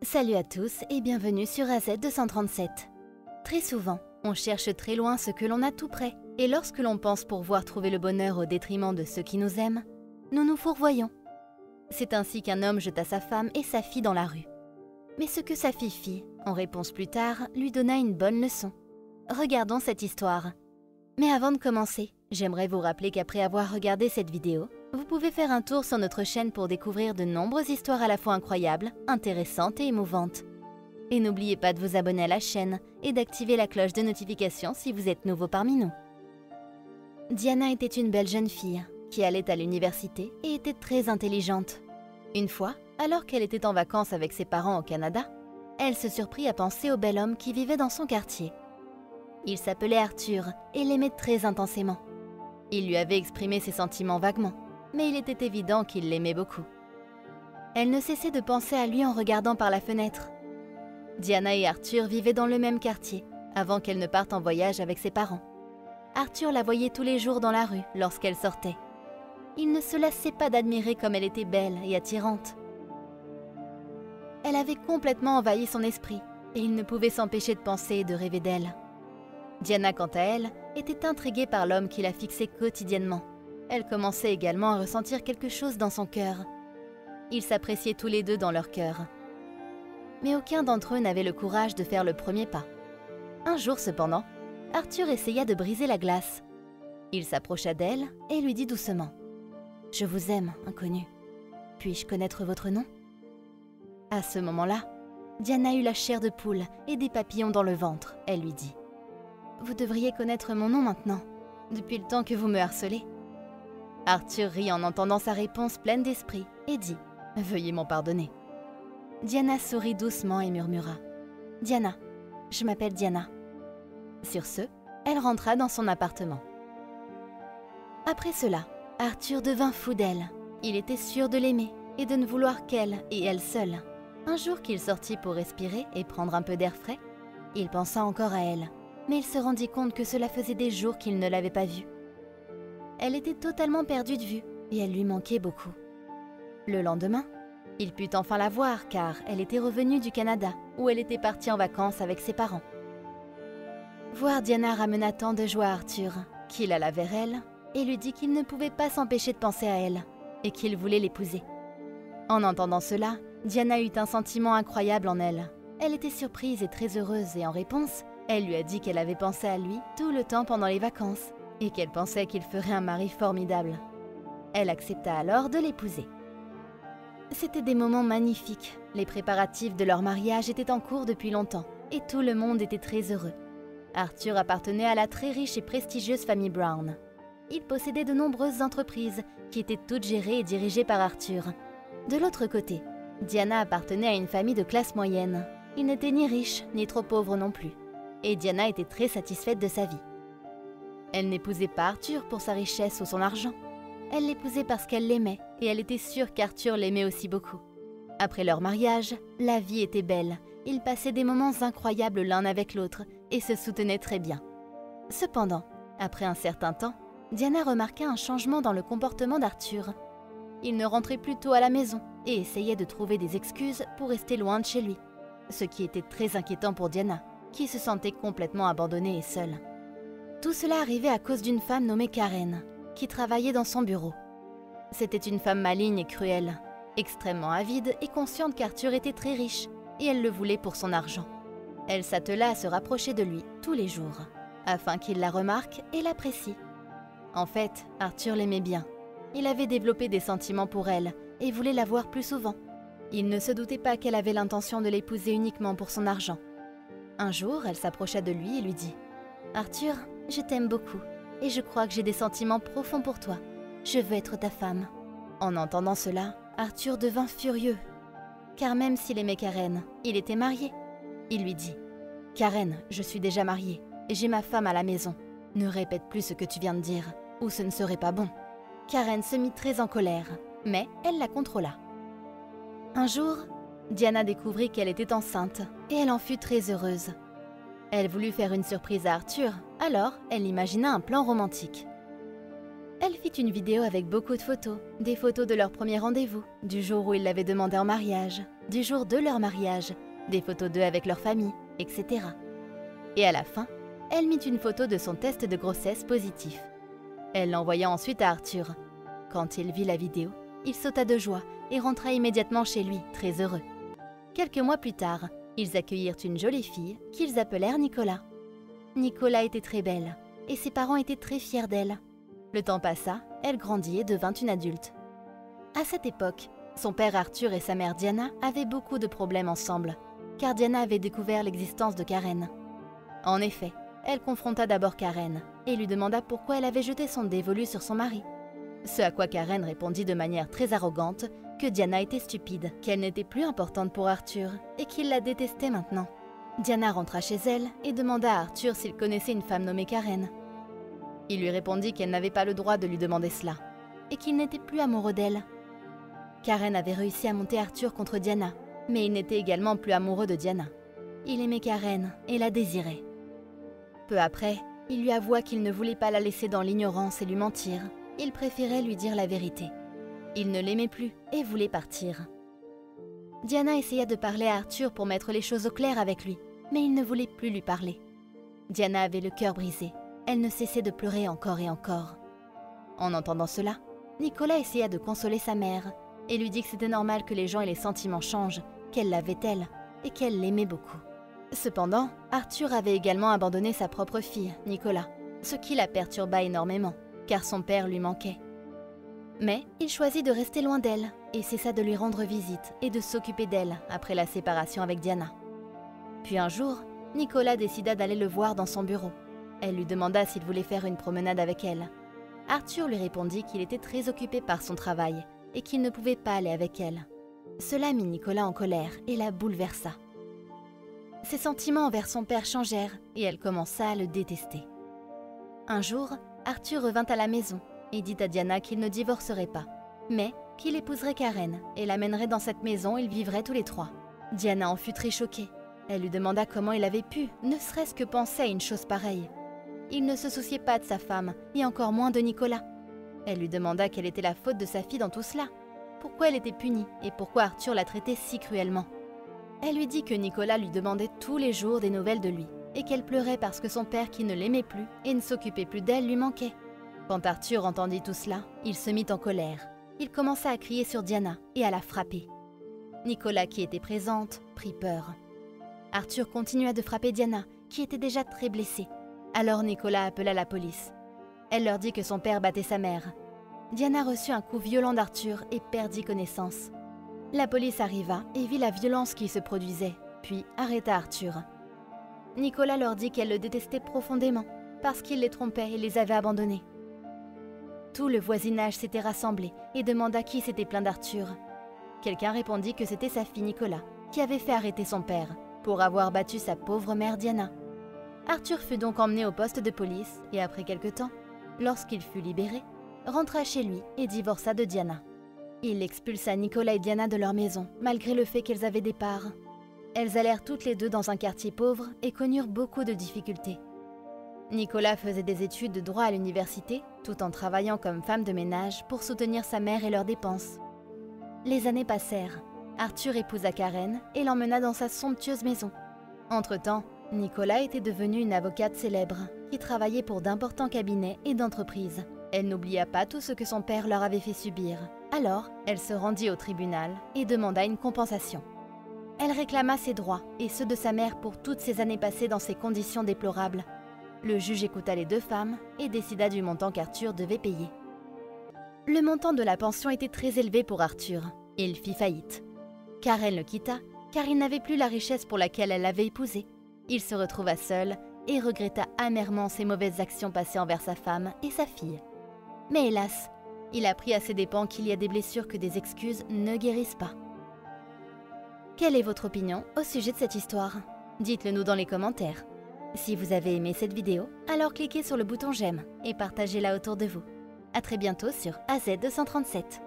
Salut à tous et bienvenue sur AZ237. Très souvent, on cherche très loin ce que l'on a tout près, et lorsque l'on pense pouvoir trouver le bonheur au détriment de ceux qui nous aiment, nous nous fourvoyons. C'est ainsi qu'un homme jeta sa femme et sa fille dans la rue. Mais ce que sa fille fit, en réponse plus tard, lui donna une bonne leçon. Regardons cette histoire. Mais avant de commencer, j'aimerais vous rappeler qu'après avoir regardé cette vidéo, vous pouvez faire un tour sur notre chaîne pour découvrir de nombreuses histoires à la fois incroyables, intéressantes et émouvantes. Et n'oubliez pas de vous abonner à la chaîne et d'activer la cloche de notification si vous êtes nouveau parmi nous. Diana était une belle jeune fille qui allait à l'université et était très intelligente. Une fois, alors qu'elle était en vacances avec ses parents au Canada, elle se surprit à penser au bel homme qui vivait dans son quartier. Il s'appelait Arthur et l'aimait très intensément. Il lui avait exprimé ses sentiments vaguement, mais il était évident qu'il l'aimait beaucoup. Elle ne cessait de penser à lui en regardant par la fenêtre. Diana et Arthur vivaient dans le même quartier, avant qu'elle ne parte en voyage avec ses parents. Arthur la voyait tous les jours dans la rue lorsqu'elle sortait. Il ne se lassait pas d'admirer comme elle était belle et attirante. Elle avait complètement envahi son esprit, et il ne pouvait s'empêcher de penser et de rêver d'elle. Diana, quant à elle, était intriguée par l'homme qui la fixait quotidiennement. Elle commençait également à ressentir quelque chose dans son cœur. Ils s'appréciaient tous les deux dans leur cœur. Mais aucun d'entre eux n'avait le courage de faire le premier pas. Un jour cependant, Arthur essaya de briser la glace. Il s'approcha d'elle et lui dit doucement « Je vous aime, inconnu. Puis-je connaître votre nom ?» À ce moment-là, Diana eut la chair de poule et des papillons dans le ventre. Elle lui dit « Vous devriez connaître mon nom maintenant, depuis le temps que vous me harcelez. » Arthur rit en entendant sa réponse pleine d'esprit et dit « Veuillez m'en pardonner. » Diana sourit doucement et murmura « Diana, je m'appelle Diana. » Sur ce, elle rentra dans son appartement. Après cela, Arthur devint fou d'elle. Il était sûr de l'aimer et de ne vouloir qu'elle et elle seule. Un jour qu'il sortit pour respirer et prendre un peu d'air frais, il pensa encore à elle, mais il se rendit compte que cela faisait des jours qu'il ne l'avait pas vue. Elle était totalement perdue de vue et elle lui manquait beaucoup. Le lendemain, il put enfin la voir car elle était revenue du Canada où elle était partie en vacances avec ses parents. Voir Diana ramena tant de joie à Arthur qu'il alla vers elle et lui dit qu'il ne pouvait pas s'empêcher de penser à elle et qu'il voulait l'épouser. En entendant cela, Diana eut un sentiment incroyable en elle. Elle était surprise et très heureuse et en réponse, elle lui a dit qu'elle avait pensé à lui tout le temps pendant les vacances et qu'elle pensait qu'il ferait un mari formidable. Elle accepta alors de l'épouser. C'étaient des moments magnifiques. Les préparatifs de leur mariage étaient en cours depuis longtemps et tout le monde était très heureux. Arthur appartenait à la très riche et prestigieuse famille Brown. Il possédait de nombreuses entreprises qui étaient toutes gérées et dirigées par Arthur. De l'autre côté, Diana appartenait à une famille de classe moyenne. Il n'était ni riche ni trop pauvre non plus. Et Diana était très satisfaite de sa vie. Elle n'épousait pas Arthur pour sa richesse ou son argent. Elle l'épousait parce qu'elle l'aimait et elle était sûre qu'Arthur l'aimait aussi beaucoup. Après leur mariage, la vie était belle. Ils passaient des moments incroyables l'un avec l'autre et se soutenaient très bien. Cependant, après un certain temps, Diana remarqua un changement dans le comportement d'Arthur. Il ne rentrait plus tôt à la maison et essayait de trouver des excuses pour rester loin de chez lui, ce qui était très inquiétant pour Diana, qui se sentait complètement abandonnée et seule. Tout cela arrivait à cause d'une femme nommée Karen, qui travaillait dans son bureau. C'était une femme maligne et cruelle, extrêmement avide et consciente qu'Arthur était très riche, et elle le voulait pour son argent. Elle s'attela à se rapprocher de lui tous les jours, afin qu'il la remarque et l'apprécie. En fait, Arthur l'aimait bien. Il avait développé des sentiments pour elle et voulait la voir plus souvent. Il ne se doutait pas qu'elle avait l'intention de l'épouser uniquement pour son argent. Un jour, elle s'approcha de lui et lui dit « Arthur, je t'aime beaucoup et je crois que j'ai des sentiments profonds pour toi. Je veux être ta femme. » En entendant cela, Arthur devint furieux. Car même s'il aimait Karen, il était marié. Il lui dit « Karen, je suis déjà marié et j'ai ma femme à la maison. Ne répète plus ce que tu viens de dire, ou ce ne serait pas bon. » Karen se mit très en colère, mais elle la contrôla. Un jour, Diana découvrit qu'elle était enceinte et elle en fut très heureuse. Elle voulut faire une surprise à Arthur, alors elle imagina un plan romantique. Elle fit une vidéo avec beaucoup de photos, des photos de leur premier rendez-vous, du jour où il l'avait demandé en mariage, du jour de leur mariage, des photos d'eux avec leur famille, etc. Et à la fin, elle mit une photo de son test de grossesse positif. Elle l'envoya ensuite à Arthur. Quand il vit la vidéo, il sauta de joie et rentra immédiatement chez lui, très heureux. Quelques mois plus tard, ils accueillirent une jolie fille qu'ils appelèrent Nicolas. Nicolas était très belle et ses parents étaient très fiers d'elle. Le temps passa, elle grandit et devint une adulte. À cette époque, son père Arthur et sa mère Diana avaient beaucoup de problèmes ensemble, car Diana avait découvert l'existence de Karen. En effet, elle confronta d'abord Karen et lui demanda pourquoi elle avait jeté son dévolu sur son mari. Ce à quoi Karen répondit de manière très arrogante que Diana était stupide, qu'elle n'était plus importante pour Arthur et qu'il la détestait maintenant. Diana rentra chez elle et demanda à Arthur s'il connaissait une femme nommée Karen. Il lui répondit qu'elle n'avait pas le droit de lui demander cela et qu'il n'était plus amoureux d'elle. Karen avait réussi à monter Arthur contre Diana, mais il n'était également plus amoureux de Diana. Il aimait Karen et la désirait. Peu après, il lui avoua qu'il ne voulait pas la laisser dans l'ignorance et lui mentir. Il préférait lui dire la vérité. Il ne l'aimait plus et voulait partir. Diana essaya de parler à Arthur pour mettre les choses au clair avec lui, mais il ne voulait plus lui parler. Diana avait le cœur brisé. Elle ne cessait de pleurer encore et encore. En entendant cela, Nicolas essaya de consoler sa mère et lui dit que c'était normal que les gens et les sentiments changent, qu'elle l'avait elle et qu'elle l'aimait beaucoup. Cependant, Arthur avait également abandonné sa propre fille, Nicolas, ce qui la perturba énormément, car son père lui manquait. Mais il choisit de rester loin d'elle et cessa de lui rendre visite et de s'occuper d'elle après la séparation avec Diana. Puis un jour, Nicolas décida d'aller le voir dans son bureau. Elle lui demanda s'il voulait faire une promenade avec elle. Arthur lui répondit qu'il était très occupé par son travail et qu'il ne pouvait pas aller avec elle. Cela mit Nicolas en colère et la bouleversa. Ses sentiments envers son père changèrent et elle commença à le détester. Un jour, Arthur revint à la maison et dit à Diana qu'il ne divorcerait pas, mais qu'il épouserait Karen et l'amènerait dans cette maison et ils vivraient tous les trois. Diana en fut très choquée. Elle lui demanda comment il avait pu, ne serait-ce que penser à une chose pareille. Il ne se souciait pas de sa femme et encore moins de Nicolas. Elle lui demanda quelle était la faute de sa fille dans tout cela, pourquoi elle était punie et pourquoi Arthur la traitait si cruellement. Elle lui dit que Nicolas lui demandait tous les jours des nouvelles de lui et qu'elle pleurait parce que son père qui ne l'aimait plus et ne s'occupait plus d'elle lui manquait. Quand Arthur entendit tout cela, il se mit en colère. Il commença à crier sur Diana et à la frapper. Nicolas, qui était présente, prit peur. Arthur continua de frapper Diana, qui était déjà très blessée. Alors Nicolas appela la police. Elle leur dit que son père battait sa mère. Diana reçut un coup violent d'Arthur et perdit connaissance. La police arriva et vit la violence qui se produisait, puis arrêta Arthur. Nicolas leur dit qu'elle le détestait profondément, parce qu'il les trompait et les avait abandonnés. Tout le voisinage s'était rassemblé et demanda qui s'était plaint d'Arthur. Quelqu'un répondit que c'était sa fille Nicolas, qui avait fait arrêter son père, pour avoir battu sa pauvre mère Diana. Arthur fut donc emmené au poste de police et après quelque temps, lorsqu'il fut libéré, rentra chez lui et divorça de Diana. Il expulsa Nicolas et Diana de leur maison, malgré le fait qu'elles avaient des parts. Elles allèrent toutes les deux dans un quartier pauvre et connurent beaucoup de difficultés. Nicolas faisait des études de droit à l'université, tout en travaillant comme femme de ménage pour soutenir sa mère et leurs dépenses. Les années passèrent. Arthur épousa Karen et l'emmena dans sa somptueuse maison. Entre-temps, Nicolas était devenue une avocate célèbre, qui travaillait pour d'importants cabinets et d'entreprises. Elle n'oublia pas tout ce que son père leur avait fait subir. Alors, elle se rendit au tribunal et demanda une compensation. Elle réclama ses droits et ceux de sa mère pour toutes ces années passées dans ces conditions déplorables. Le juge écouta les deux femmes et décida du montant qu'Arthur devait payer. Le montant de la pension était très élevé pour Arthur. Il fit faillite. Karen le quitta car il n'avait plus la richesse pour laquelle elle l'avait épousé. Il se retrouva seul et regretta amèrement ses mauvaises actions passées envers sa femme et sa fille. Mais hélas, il apprit à ses dépens qu'il y a des blessures que des excuses ne guérissent pas. Quelle est votre opinion au sujet de cette histoire? Dites-le nous dans les commentaires. Si vous avez aimé cette vidéo, alors cliquez sur le bouton j'aime et partagez-la autour de vous. À très bientôt sur AZ237.